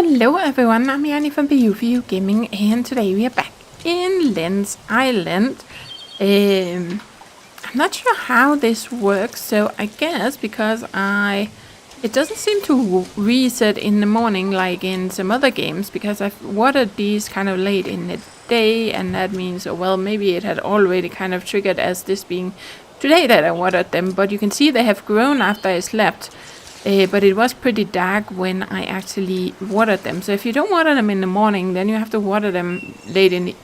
Hello everyone, I'm Yeti from VU Gaming, and today we are back in Lens Island. I'm not sure how this works, so I guess because it doesn't seem to reset in the morning like in some other games, because I've watered these kind of late in the day, and that means, well, maybe it had already kind of triggered as this being today that I watered them, but you can see they have grown after I slept. But it was pretty dark when I actually watered them. So if you don't water them in the morning, then you have to water them late in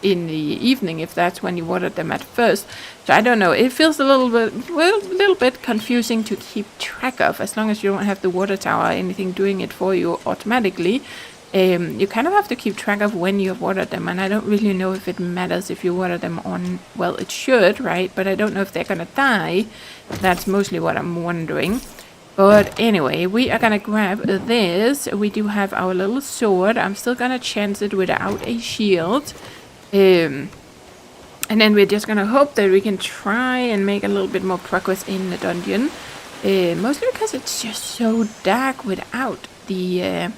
the evening if that's when you watered them at first. So I don't know. It feels a little bit confusing to keep track of, as long as you don't have the water tower or anything doing it for you automatically. You kind of have to keep track of when you have watered them, and I don't really know if it matters if you water them on. Well, it should, right? But I don't know if they're gonna die. That's mostly what I'm wondering. But anyway, we are gonna grab this. We do have our little sword. I'm still gonna chance it without a shield. And then we're just gonna hope that we can try and make a little bit more progress in the dungeon. Mostly because it's just so dark without the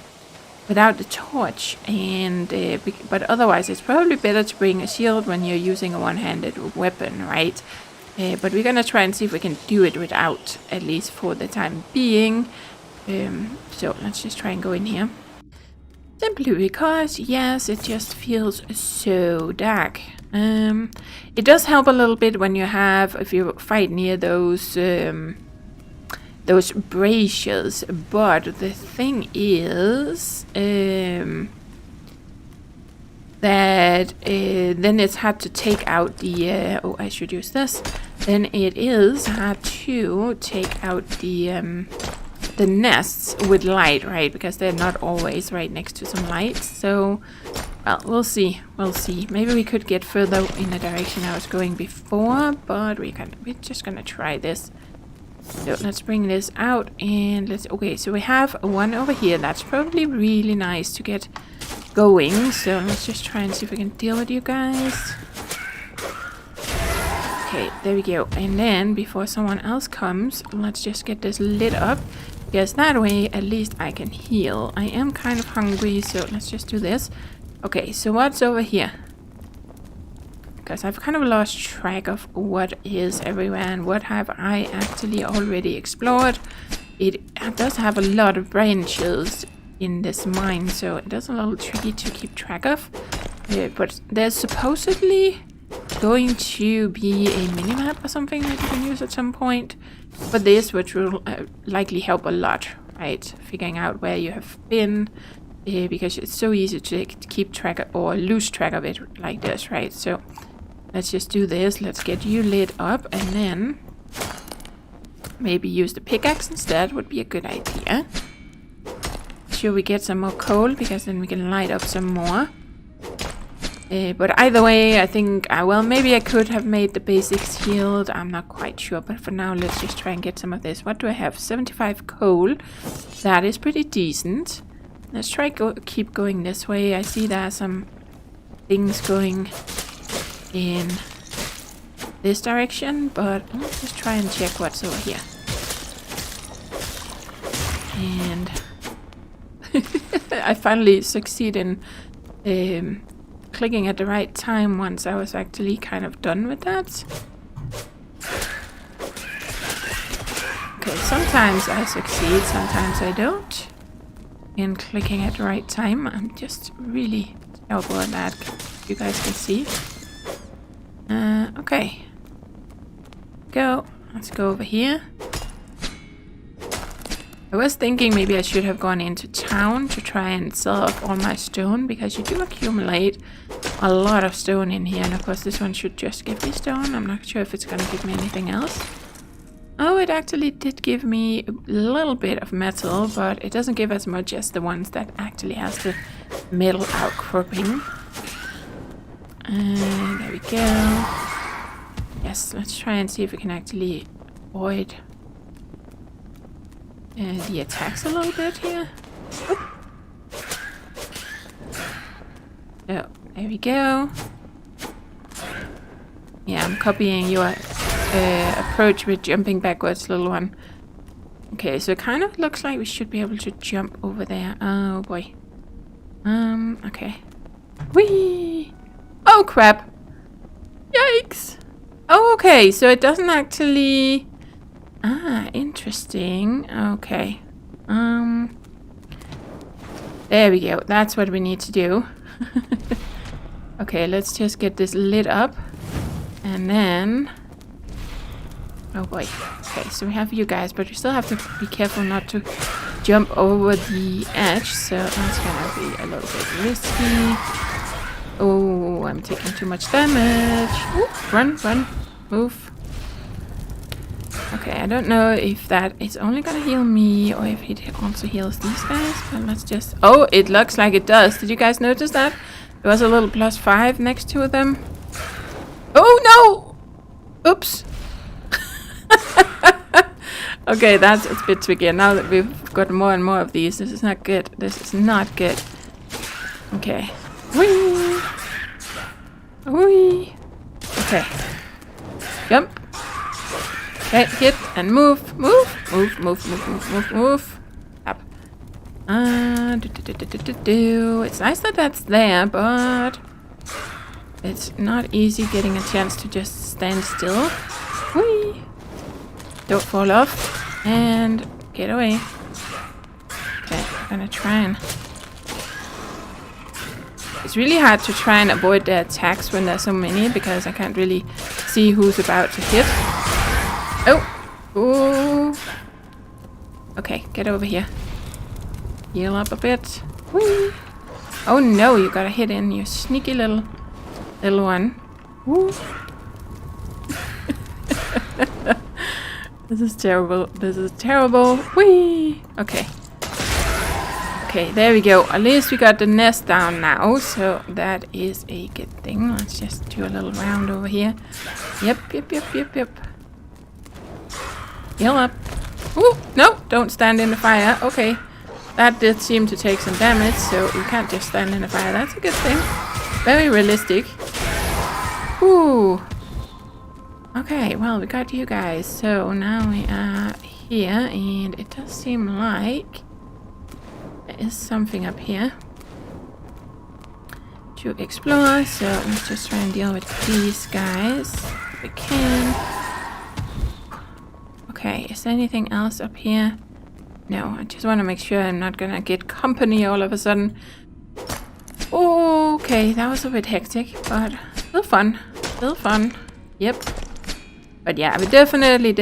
torch. And but otherwise, it's probably better to bring a shield when you're using a one-handed weapon, right? But we're gonna try and see if we can do it without, at least for the time being. So let's just try and go in here. Simply because, yes, it just feels so dark. It does help a little bit when you have, if you fight near those braziers. But the thing is, that then it's hard to take out the oh, I should use this. Then it is hard to take out the nests with light, right? Because they're not always right next to some light. So, well, we'll see. Maybe we could get further in the direction I was going before, but we're just gonna try this. So let's bring this out and okay, so we have one over here. That's probably really nice to get going. So let's just try and see if we can deal with you guys. Okay, there we go. And then before someone else comes, let's just get this lit up, because that way at least I can heal. I am kind of hungry, so let's just do this. Okay, so what's over here? Because I've kind of lost track of what is everywhere and what have I actually already explored. It does have a lot of branches in this mine, so it is a little tricky to keep track of. But there's supposedly going to be a minimap or something that you can use at some point for this, which will likely help a lot, right? Figuring out where you have been, because it's so easy to keep track of, or lose track of it like this, right? So let's just do this. Let's get you lit up, and then maybe use the pickaxe instead would be a good idea. Sure we get some more coal, because then we can light up some more. But either way, I think, well, maybe I could have made the basic shield. I'm not quite sure, but for now, let's just try and get some of this. What do I have? 75 coal. That is pretty decent. Let's try keep going this way. I see there are some things going in this direction, but let's just try and check what's over here. And I finally succeed in clicking at the right time once I was actually kind of done with that. Okay, sometimes I succeed, sometimes I don't in clicking at the right time. I'm just really terrible at that, you guys can see. Okay. Let's go over here. I was thinking maybe I should have gone into town to try and sell off all my stone, because you do accumulate a lot of stone in here. And of course this one should just give me stone. I'm not sure if it's going to give me anything else. Oh, it actually did give me a little bit of metal, but it doesn't give as much as the ones that actually has the metal outcropping. And there we go. Yes, let's try and see if we can actually avoid the attacks a little bit here. Oop. Oh, there we go. Yeah, I'm copying your approach with jumping backwards, little one. Okay, so it kind of looks like we should be able to jump over there. Oh boy. Okay. Whee! Oh, crap. Yikes. Oh, okay, so it doesn't actually... Ah, interesting. Okay. There we go. That's what we need to do. Okay, let's just get this lit up. And then... Oh boy. Okay, so we have you guys, but we still have to be careful not to jump over the edge. So that's gonna be a little bit risky. Oh, I'm taking too much damage. Ooh, run, run, move. Okay, I don't know if that is only gonna heal me or if it also heals these guys. But let's just... Oh, it looks like it does. Did you guys notice that? There was a little +5 next to them. Oh, no! Oops. Okay, that's a bit tricky. Now that we've got more and more of these, this is not good. This is not good. Okay. Whee! Whee! Okay. Jump. Okay, hit and move. Move. Move, move, move, move, move, move. Up. It's nice that that's there, but it's not easy getting a chance to just stand still. Whee! Don't fall off. And get away. Okay, I'm gonna try and... It's really hard to try and avoid the attacks when there's so many, because I can't really see who's about to hit. Oh! Ooh! Okay, get over here. Heal up a bit. Whee! Oh no, you got a hit in, you sneaky little one. Woo! This is terrible. This is terrible. Whee! Okay. Okay, there we go. At least we got the nest down now, so that is a good thing. Let's just do a little round over here. Yep. Heal up. Ooh, no, don't stand in the fire. Okay. That did seem to take some damage, so you can't just stand in the fire. That's a good thing. Very realistic. Ooh. Okay, well, we got you guys. So now we are here, and it does seem like there is something up here to explore. So let's just try and deal with these guys if we can. Okay, is there anything else up here? No, I just want to make sure I'm not gonna get company all of a sudden. Okay, that was a bit hectic, but still fun. Still fun. Yep. But yeah, we definitely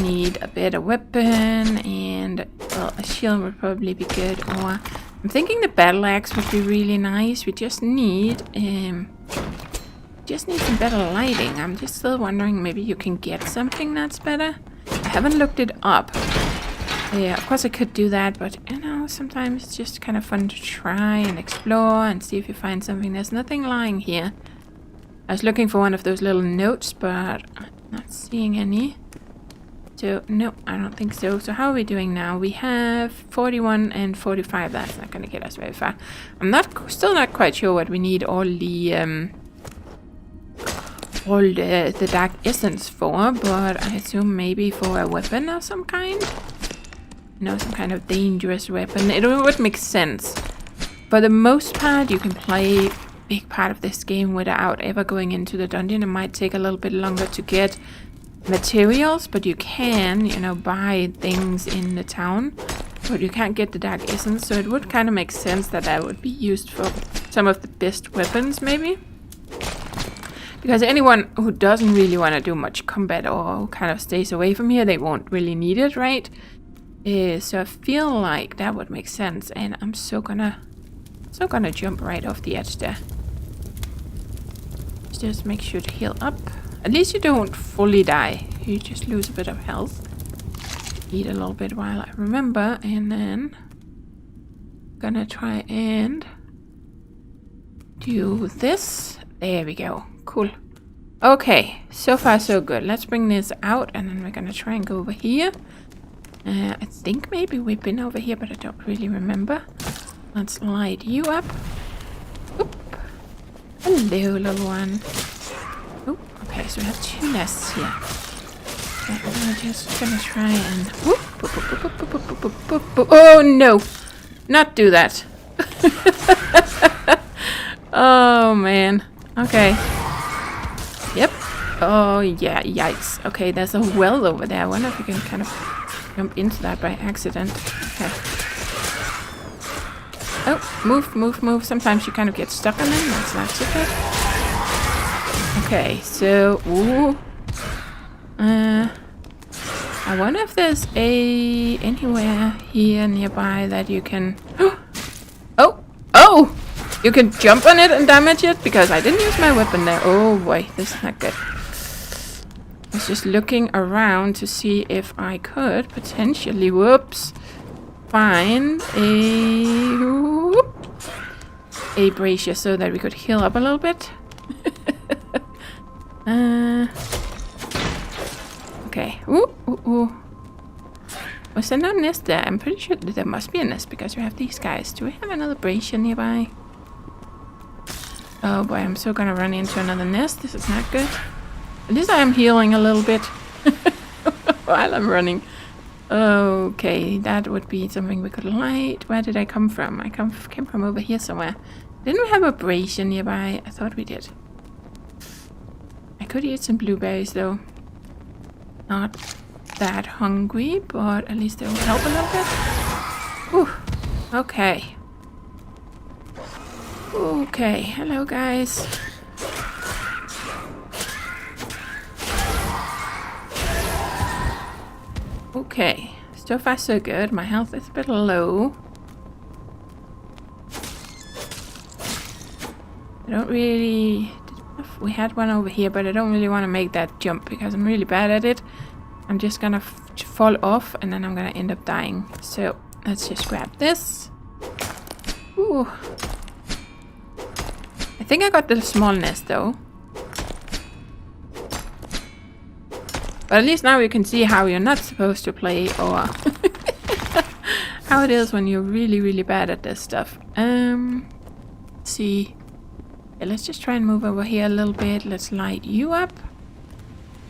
need a better weapon, and well, a shield would probably be good. Or I'm thinking the battle axe would be really nice. We just need some better lighting. I'm just still wondering, maybe you can get something that's better. I haven't looked it up. Yeah, of course I could do that, but you know, sometimes it's just kind of fun to try and explore and see if you find something. There's nothing lying here. I was looking for one of those little notes, but I'm not seeing any. So, no, I don't think so. So how are we doing now? We have 41 and 45. That's not going to get us very far. I'm still not quite sure what we need all the dark essence for, but I assume maybe for a weapon of some kind. You know, some kind of dangerous weapon. It would make sense. For the most part, you can play a big part of this game without ever going into the dungeon. It might take a little bit longer to get materials, but you can, you know, buy things in the town. But you can't get the dark essence, so it would kind of make sense that that would be used for some of the best weapons, maybe. Because anyone who doesn't really want to do much combat or who kind of stays away from here, they won't really need it, right? So I feel like that would make sense, and I'm so gonna jump right off the edge there. Just make sure to heal up. At least you don't fully die. You just lose a bit of health. Eat a little bit while I remember, and then gonna try and do this. There we go. Cool. Okay, so far so good. Let's bring this out, and then we're gonna try and go over here. I think maybe we've been over here, but I don't really remember. Let's light you up. Oop. Hello, little one. Oop. Okay, so we have 2 nests here. Okay, I'm just gonna try and... Whoop, boop, boop, boop, boop, boop, boop, boop, boop. Oh, no! Not do that. Oh, man. Okay. Yep. Oh, yeah. Yikes. Okay, there's a well over there. I wonder if we can kind of jump into that by accident. Okay. Oh, move. Sometimes you kind of get stuck on them. That's okay. Okay, so... Ooh. I wonder if there's anywhere here nearby that you can... Oh! You can jump on it and damage it? Because I didn't use my weapon there. Oh boy, this is not good. I was just looking around to see if I could potentially, find a brazier so that we could heal up a little bit. Okay. Ooh. Was there no nest there? I'm pretty sure there must be a nest because we have these guys. Do we have another brazier nearby? Oh boy, I'm so gonna run into another nest. This is not good. At least I am healing a little bit while I'm running. Okay, that would be something we could light. Where did I come from? I came from over here somewhere. Didn't we have a brazier nearby? I thought we did. I could eat some blueberries though. Not that hungry, but at least they will help a little bit. Ooh, okay. Okay, hello guys. Okay, so far so good. My health is a bit low. I don't really... We had one over here, but I don't really want to make that jump because I'm really bad at it. I'm just gonna fall off and then I'm gonna end up dying. So let's just grab this. Ooh. I think I got the small nest though. But at least now you can see how you're not supposed to play or how it is when you're really, really bad at this stuff. Let's see. Yeah, let's just try and move over here a little bit. Let's light you up.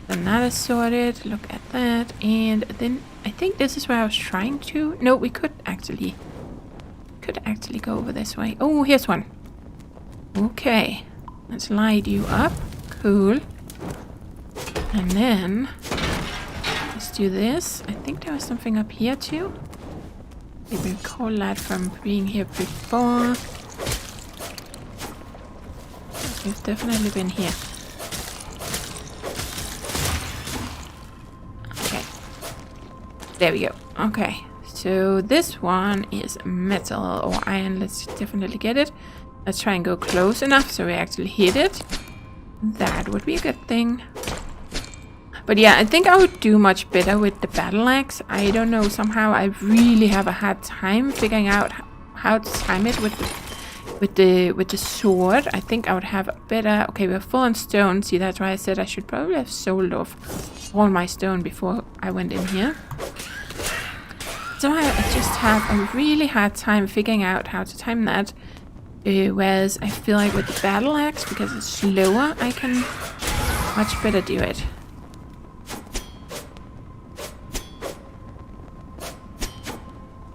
Then that is sorted. Look at that. And then I think this is where I was trying to... No, we could actually go over this way. Oh, here's one. Okay. Let's light you up. Cool. And then let's do this. I think there was something up here too. I recall that from being here before. We've definitely been here. Okay. There we go. Okay. So this one is metal or iron. Let's definitely get it. Let's try and go close enough so we actually hit it. That would be a good thing. But yeah, I think I would do much better with the battle axe. I don't know, somehow I really have a hard time figuring out how to time it with the sword. I think I would have a better... Okay, we're full on stone. See, that's why I said I should probably have sold off all my stone before I went in here. So I just have a really hard time figuring out how to time that. Whereas I feel like with the battle axe, because it's slower, I can much better do it.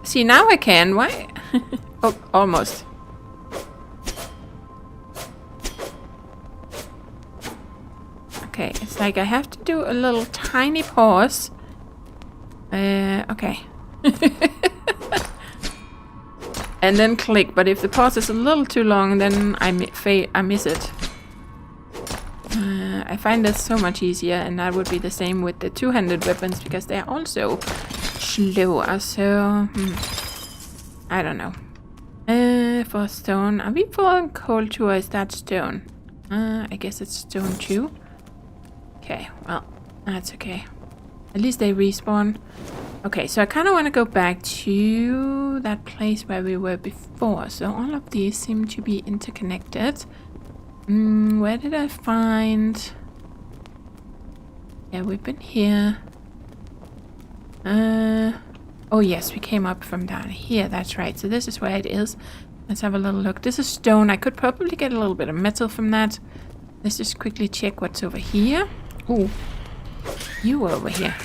See, now I can. Why? Oh, almost. Okay, it's like I have to do a little tiny pause. Okay. And then click, but if the pause is a little too long, then I miss it. I find this so much easier, and that would be the same with the two-handed weapons, because they are also slower, so... I don't know. For stone, are we full on coal too, or is that stone? I guess it's stone too. Okay, well, that's okay. At least they respawn. Okay, so I kind of want to go back to that place where we were before. So all of these seem to be interconnected. Where did I find... Yeah, we've been here. Oh yes, we came up from down here. That's right. So this is where it is. Let's have a little look. This is stone. I could probably get a little bit of metal from that. Let's just quickly check what's over here. Oh, you were over here.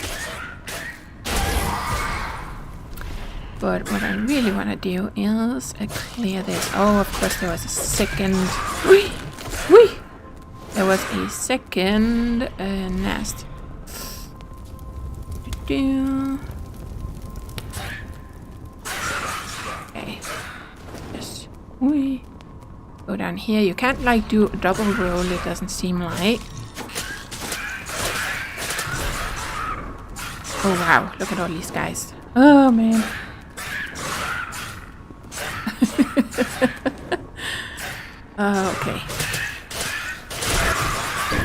But what I really want to do is clear this. Oh, of course there was a second... Whee! Whee! There was a second nest. Okay. Just whee. Go down here. You can't like do a double roll, it doesn't seem like. Oh wow, look at all these guys. Oh man. Okay.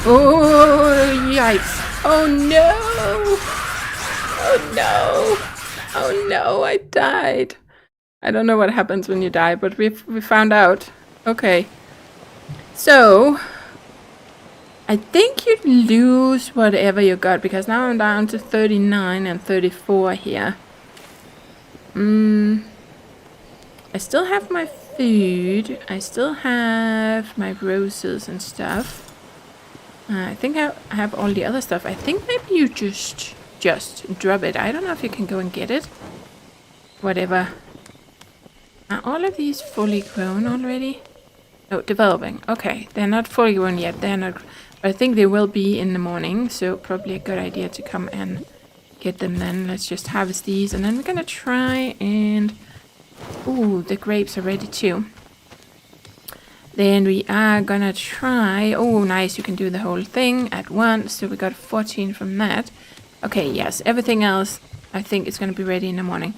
Oh, yikes. Oh no. Oh no. Oh no, I died. I don't know what happens when you die, but we found out. Okay. So, I think you lose whatever you got, because now I'm down to 39 and 34 here. I still have my food. I still have my roses and stuff. I think I have all the other stuff. I think maybe you just drop it. I don't know if you can go and get it. Whatever. Are all of these fully grown already? No, developing. Okay, they're not fully grown yet. They're not. But I think they will be in the morning. So probably a good idea to come and get them then. Let's just harvest these. And then we're gonna try and... Ooh, the grapes are ready too. Then we are gonna try... Oh, nice, you can do the whole thing at once. So we got 14 from that. Okay, yes, everything else I think is gonna be ready in the morning.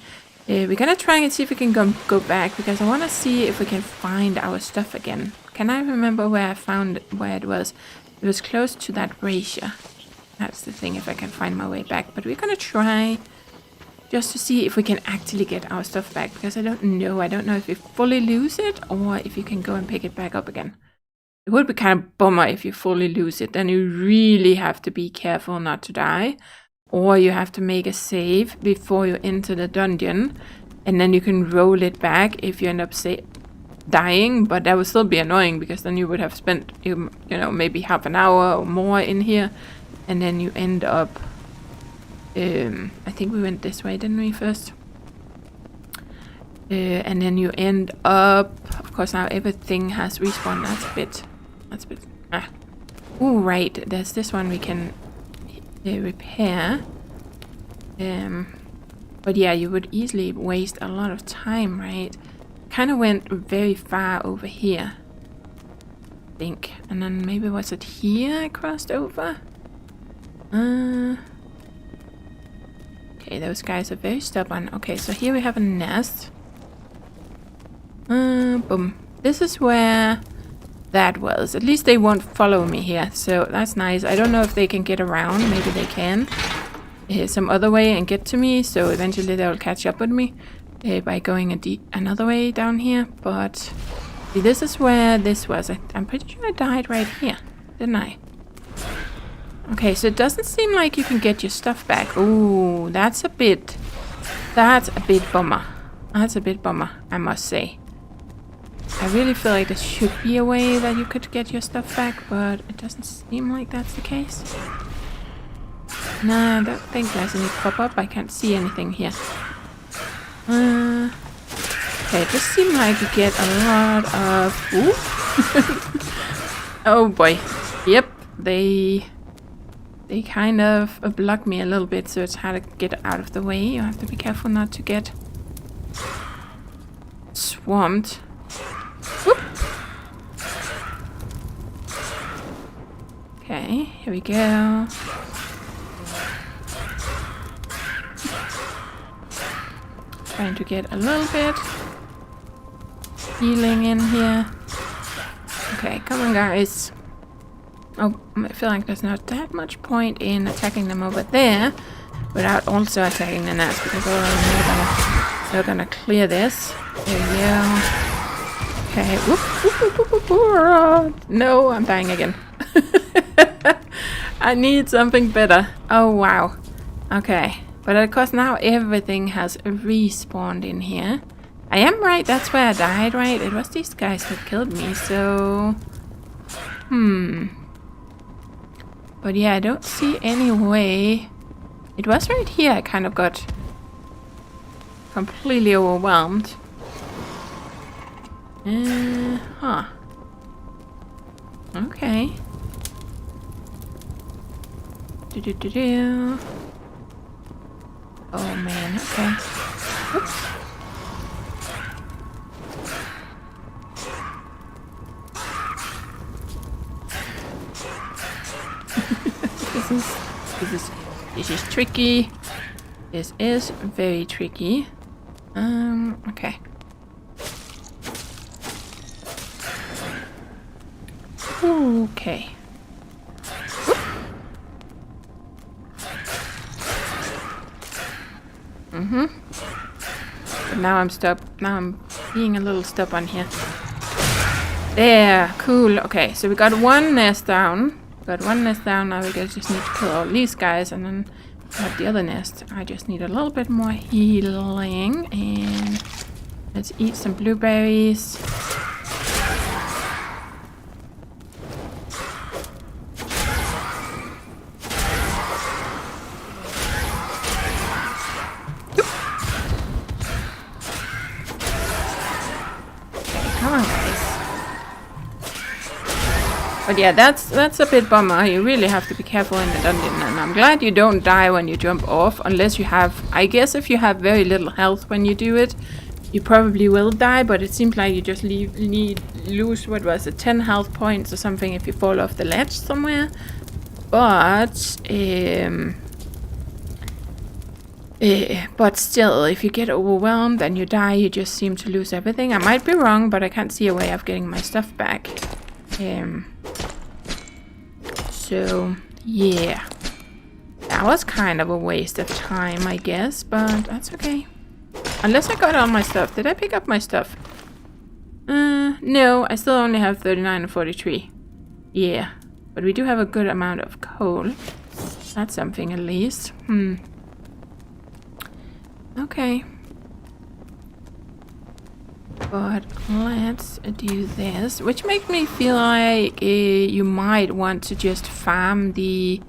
We're gonna try and see if we can go back, because I want to see if we can find our stuff again. Can I remember where I found where it was? It was close to that brazier. That's the thing, if I can find my way back. But we're gonna try just to see if we can actually get our stuff back, because I don't know. I don't know if we fully lose it or if you can go and pick it back up again. It would be kind of bummer if you fully lose it. Then you really have to be careful not to die. Or you have to make a save before you enter the dungeon. And then you can roll it back if you end up dying. But that would still be annoying, because then you would have spent, you know, maybe half an hour or more in here. And then you end up... I think we went this way, didn't we, first? And then you end up... Of course, now everything has respawned. That's a bit... Ah. Ooh, right. There's this one we can... repair. But yeah, you would easily waste a lot of time, right? Kind of went very far over here, I think. And then maybe was it here I crossed over? Okay, those guys are very stubborn. Okay, so here we have a nest. Boom. This is where that was. At least they won't follow me here, so that's nice. I don't know if they can get around. Maybe they can some other way and get to me, so eventually they'll catch up with me by going another way down here. But see, this is where this was. I'm pretty sure I died right here, didn't I? Okay, so it doesn't seem like you can get your stuff back. Ooh, that's a bit bummer. That's a bit bummer, I must say. I really feel like there should be a way that you could get your stuff back, but it doesn't seem like that's the case. Nah, I don't think there's any pop-up. I can't see anything here. Okay, it just seems like you get a lot of... Ooh. Oh boy. Yep, they kind of block me a little bit, so it's hard to get out of the way. You have to be careful not to get swamped. Whoop. Okay, here we go. Trying to get a little bit healing in here. Okay, come on guys. Oh, I feel like there's not that much point in attacking them over there without also attacking the nest, because they're gonna clear this. There we go. Okay. Whoop, whoop, whoop, whoop, whoop. No, I'm dying again. I need something better. Oh wow. Okay. But of course now everything has respawned in here. I am right, that's where I died, right? It was these guys that killed me, so... But yeah, I don't see any way... It was right here I kind of got completely overwhelmed. Okay. Oh man, okay. Oops. This is tricky. This is very tricky. Okay. Okay. But now I'm stuck. Now I'm being a little stubborn here. There, cool. Okay, so we got one nest down. Now we just need to kill all these guys, and then have the other nest. I just need a little bit more healing, and let's eat some blueberries. But yeah, that's a bit bummer. You really have to be careful in the dungeon, and I'm glad you don't die when you jump off, unless you have, I guess if you have very little health when you do it, you probably will die, but it seems like you just lose, what was it, 10 health points or something if you fall off the ledge somewhere. But still, if you get overwhelmed and you die, you just seem to lose everything. I might be wrong, but I can't see a way of getting my stuff back. So, yeah. That was kind of a waste of time, I guess, but that's okay. Unless I got all my stuff. Did I pick up my stuff? No, I still only have 39 and 43. Yeah, but we do have a good amount of coal. That's something at least. Okay. But let's do this, which makes me feel like you might want to just farm the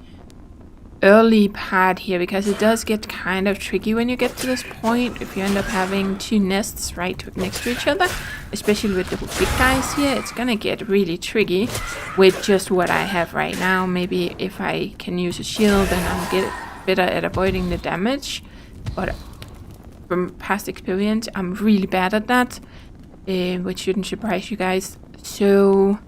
early part here, because it does get kind of tricky when you get to this point if you end up having two nests right next to each other, especially with the big guys here. It's gonna get really tricky with just what I have right now. Maybe if I can use a shield, then I'll get better at avoiding the damage, but from past experience I'm really bad at that. Which shouldn't surprise you guys. So,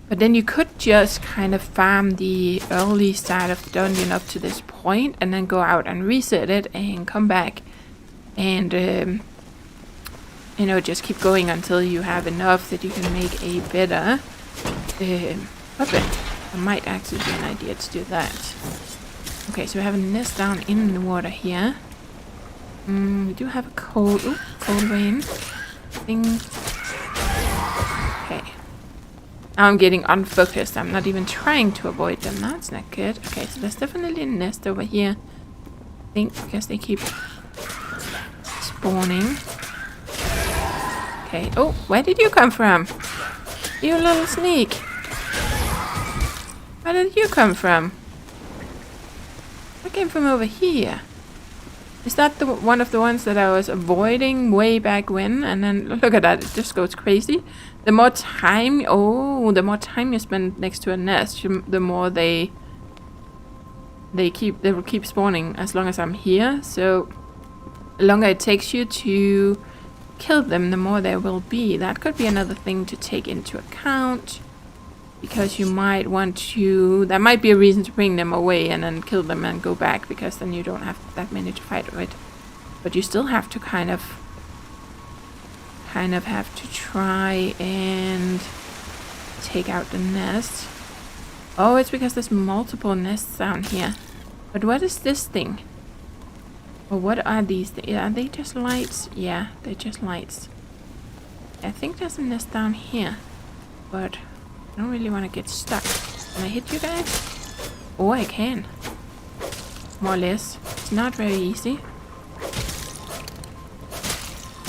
but then you could just kind of farm the early side of the dungeon up to this point, and then go out and reset it and come back and you know, just keep going until you have enough that you can make a better puppet. It might actually be an idea to do that. Okay, so we have a nest down in the water here. We do have a cold rain thing. Okay. Now I'm getting unfocused. I'm not even trying to avoid them. That's not good. Okay, so there's definitely a nest over here. I think because they keep spawning. Okay. Oh, where did you come from? You little sneak. Where did you come from? I came from over here. Is that the one of the ones that I was avoiding way back when? And then look at that, it just goes crazy. The more time, you spend next to a nest, the more they will keep spawning as long as I'm here. So the longer it takes you to kill them, the more there will be. That could be another thing to take into account, because you might want to, that might be a reason to bring them away and then kill them and go back, because then you don't have that many to fight with. But you still have to kind of have to try and take out the nest. Oh, it's because there's multiple nests down here. But what is this thing? Or what are these? Are they just lights? Yeah, they're just lights. I think there's a nest down here, but I don't really want to get stuck. Can I hit you guys? Oh, I can. More or less. It's not very easy.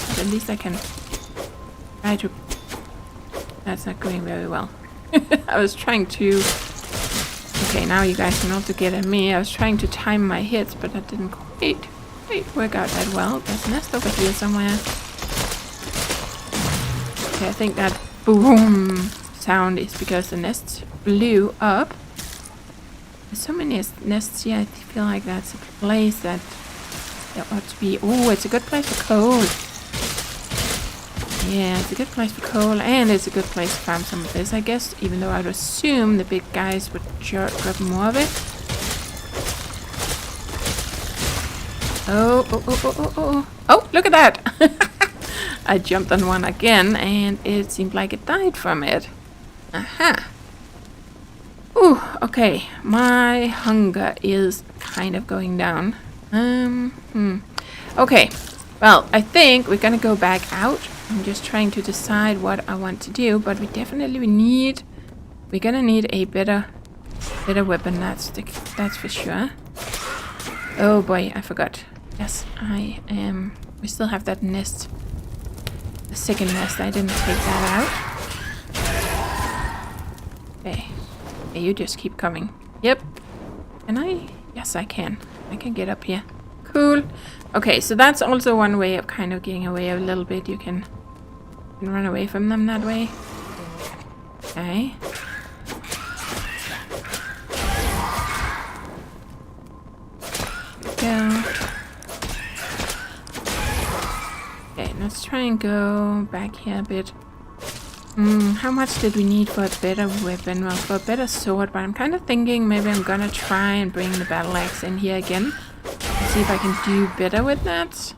But at least I can try to... That's not going very well. I was trying to... Okay, now you guys can also get at me. I was trying to time my hits, but that didn't quite quite work out that well. There's a nest over here somewhere. Okay, I think that boom sound is because the nest blew up. There's so many nests here. I feel like that's a place that there ought to be. Oh, it's a good place for coal. Yeah, it's a good place for coal, and it's a good place to farm some of this, I guess, even though I'd assume the big guys would drop more of it. Oh, look at that! I jumped on one again, and it seemed like it died from it. Aha! Ooh, okay. My hunger is kind of going down. Okay. Well, I think we're gonna go back out. I'm just trying to decide what I want to do, but we're gonna need a better weapon. That's for sure. Oh boy, I forgot. Yes, I am. We still have that nest. The second nest. I didn't take that out. Okay. Hey, you just keep coming. Yep. Can I? Yes, I can. I can get up here. Cool. Okay, so that's also one way of kind of getting away a little bit. You can run away from them that way. Okay. Go. Okay, let's try and go back here a bit. How much did we need for a better weapon? Well, for a better sword, but I'm kind of thinking maybe I'm gonna try and bring the battle axe in here again. See if I can do better with that.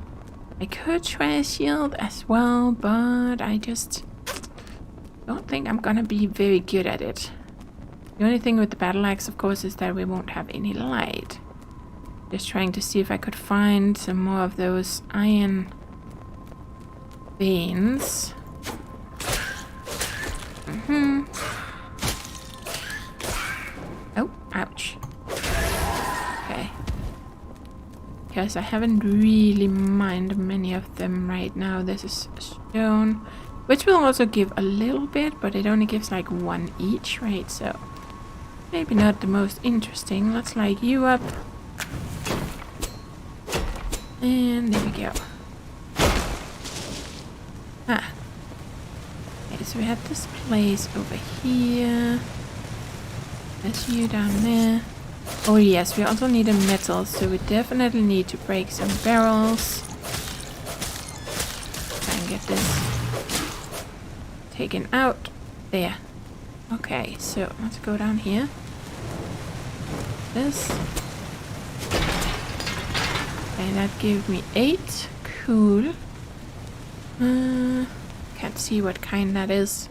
I could try a shield as well, but I just don't think I'm gonna be very good at it. The only thing with the battle axe, of course, is that we won't have any light. Just trying to see if I could find some more of those iron veins. Oh, ouch. Okay. Because I haven't really mined many of them right now. This is stone, which will also give a little bit, but it only gives like one each, right? So maybe not the most interesting. Let's light you up. And there we go. Ah. Okay, so we have this place over here. There's you down there. Oh yes, we also need a metal, so we definitely need to break some barrels. Try and get this taken out. There. Okay, so let's go down here. This. And that gave me 8. Cool. Can't see what kind that is.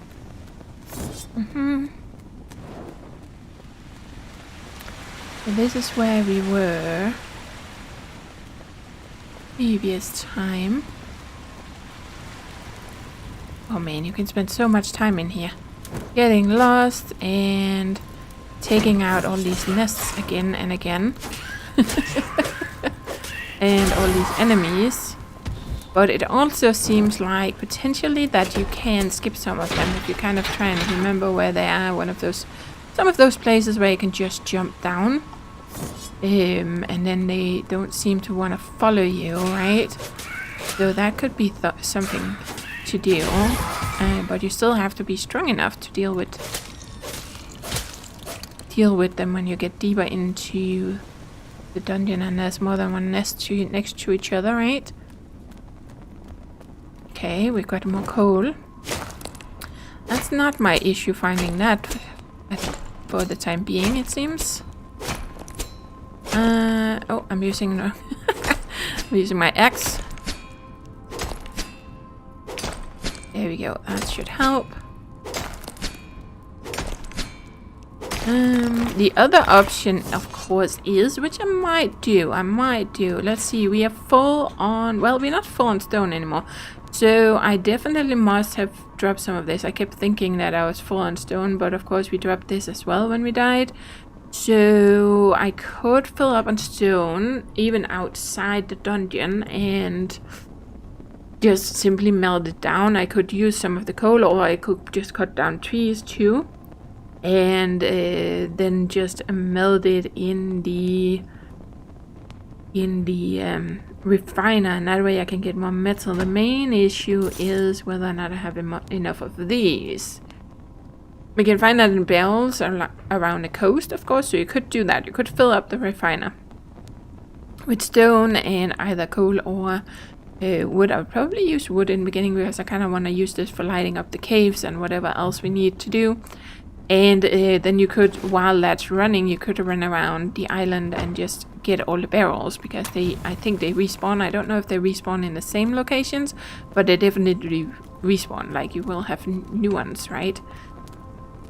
So this is where we were previous time. Oh man, you can spend so much time in here. Getting lost and taking out all these nests again and again. And all these enemies. But it also seems like potentially that you can skip some of them if you kind of try and remember where they are. Some of those places where you can just jump down. And then they don't seem to want to follow you, right? So that could be something to do. But you still have to be strong enough to deal with them when you get deeper into the dungeon and there's more than one nest next to each other, right? Okay, we got more coal. That's not my issue finding that for the time being, it seems. Oh, I'm using I'm using my axe. There we go. That should help. The other option, of course, is, which I might do. Let's see. We are full on. Well, we're not full on stone anymore. So I definitely must have dropped some of this. I kept thinking that I was full on stone, but of course we dropped this as well when we died. So I could fill up on stone even outside the dungeon and just simply melt it down. I could use some of the coal, or I could just cut down trees too, and then just melt it in the refiner, and that way I can get more metal. The main issue is whether or not I have enough of these. We can find that in barrels around the coast, of course, so you could do that. You could fill up the refiner with stone and either coal or wood. I would probably use wood in the beginning because I kind of want to use this for lighting up the caves and whatever else we need to do. And then you could, while that's running, you could run around the island and just get all the barrels, because I think they respawn. I don't know if they respawn in the same locations, but they definitely respawn. Like, you will have new ones, right?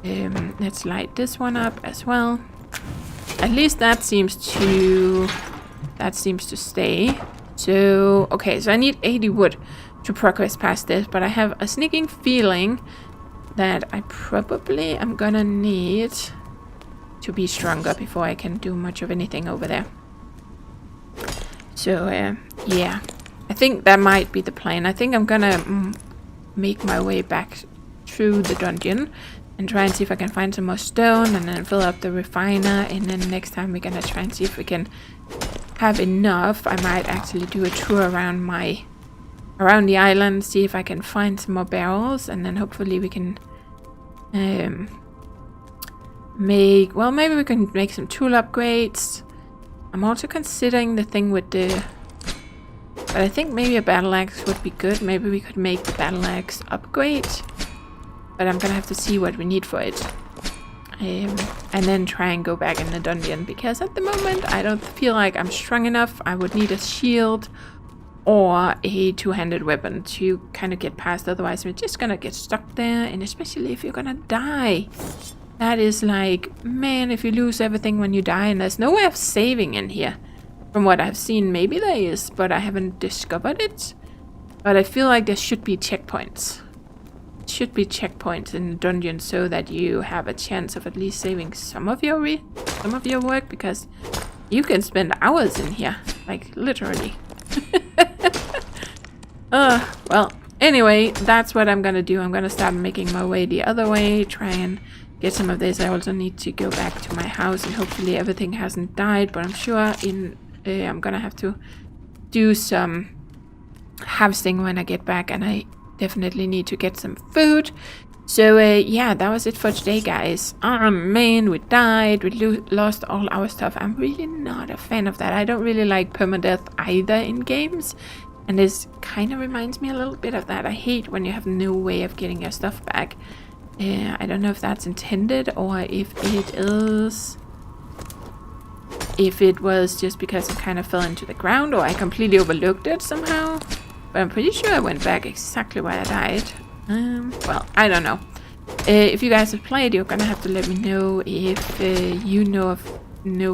Let's light this one up as well. At least that seems to stay. So, okay, so I need 80 wood to progress past this, but I have a sneaking feeling that I probably am gonna need to be stronger before I can do much of anything over there. So, yeah, I think that might be the plan. I think I'm gonna make my way back through the dungeon and try and see if I can find some more stone and then fill up the refiner, and then next time we're gonna try and see if we can have enough. I might actually do a tour around the island, see if I can find some more barrels, and then hopefully we can maybe we can make some tool upgrades. I'm also considering the thing with but I think maybe a battle axe would be good. Maybe we could make the battle axe upgrade, but I'm gonna have to see what we need for it. And then try and go back in the dungeon, because at the moment I don't feel like I'm strong enough. I would need a shield or a two-handed weapon to kind of get past, otherwise we're just gonna get stuck there, and especially if you're gonna die. That is like, man, if you lose everything when you die, and there's no way of saving in here. From what I've seen, maybe there is, but I haven't discovered it. But I feel like there should be checkpoints. Should be checkpoints in the dungeon so that you have a chance of at least saving some of your work, because you can spend hours in here, like literally. Well, anyway, that's what I'm gonna do. I'm gonna start making my way the other way, try and get some of this. I also need to go back to my house, and hopefully everything hasn't died, but I'm sure I'm gonna have to do some harvesting when I get back, and I definitely need to get some food. So yeah, that was it for today, guys. Oh man, we died, we lost all our stuff. I'm really not a fan of that. I don't really like permadeath either in games, and this kind of reminds me a little bit of that. I hate when you have no way of getting your stuff back. I don't know if that's intended, or if it was just because it kind of fell into the ground, or I completely overlooked it somehow. But I'm pretty sure I went back exactly where I died. Well, I don't know. If you guys have played, you're gonna have to let me know if you know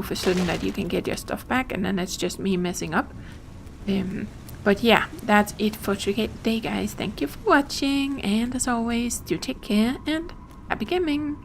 for certain that you can get your stuff back, and then it's just me messing up. But yeah, that's it for today, guys. Thank you for watching, and as always, do take care and happy gaming.